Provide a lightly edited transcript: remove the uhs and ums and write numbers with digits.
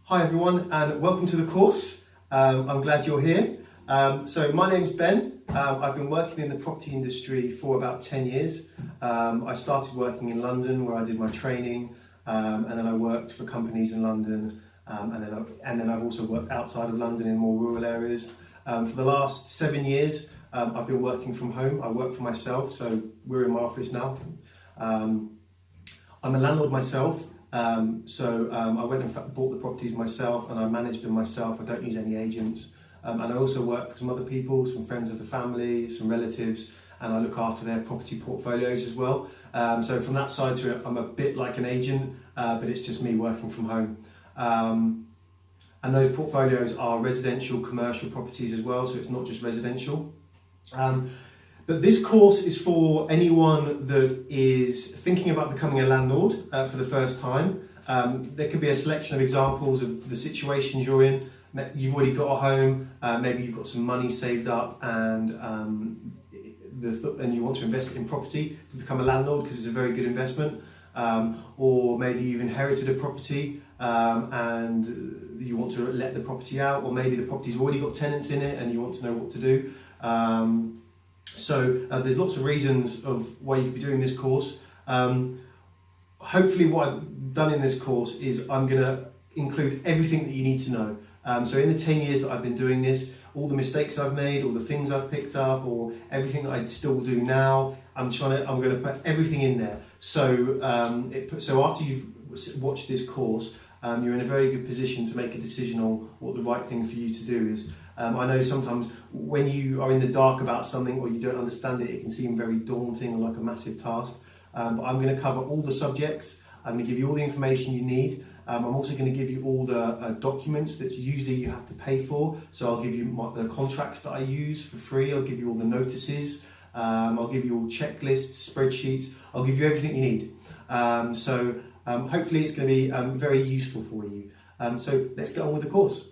Hi everyone and welcome to the course. I'm glad you're here. So my name's Ben. I've been working in the property industry for about 10 years. I started working in London where I did my training and then I worked for companies in London and then I've also worked outside of London in more rural areas. For the last 7 years I've been working from home. I work for myself, so we're in my office now. I'm a landlord myself. I went and bought the properties myself and I manage them myself. I don't use any agents. And I also work for some other people, some friends of the family, some relatives, and I look after their property portfolios as well. So from that side to it, I'm a bit like an agent, but it's just me working from home. And those portfolios are residential, commercial properties as well, so it's not just residential. But this course is for anyone that is thinking about becoming a landlord for the first time. There could be a selection of examples of the situations you're in. You've already got a home, maybe you've got some money saved up and you want to invest it in property to become a landlord because it's a very good investment. Or maybe you've inherited a property and you want to let the property out, or maybe the property's already got tenants in it and you want to know what to do. There's lots of reasons of why you could be doing this course. Hopefully what I've done in this course is I'm going to include everything that you need to know. So in the 10 years that I've been doing this, all the mistakes I've made, all the things I've picked up, or everything that I still do now, I'm going to put everything in there. So after you've watched this course, you're in a very good position to make a decision on what the right thing for you to do is. I know sometimes when you are in the dark about something or you don't understand it, it can seem very daunting or like a massive task. But I'm going to cover all the subjects. I'm going to give you all the information you need. I'm also going to give you all the documents that usually you have to pay for. So I'll give you the contracts that I use for free. I'll give you all the notices. I'll give you all checklists, spreadsheets. I'll give you everything you need. Hopefully it's going to be very useful for you. So let's get on with the course.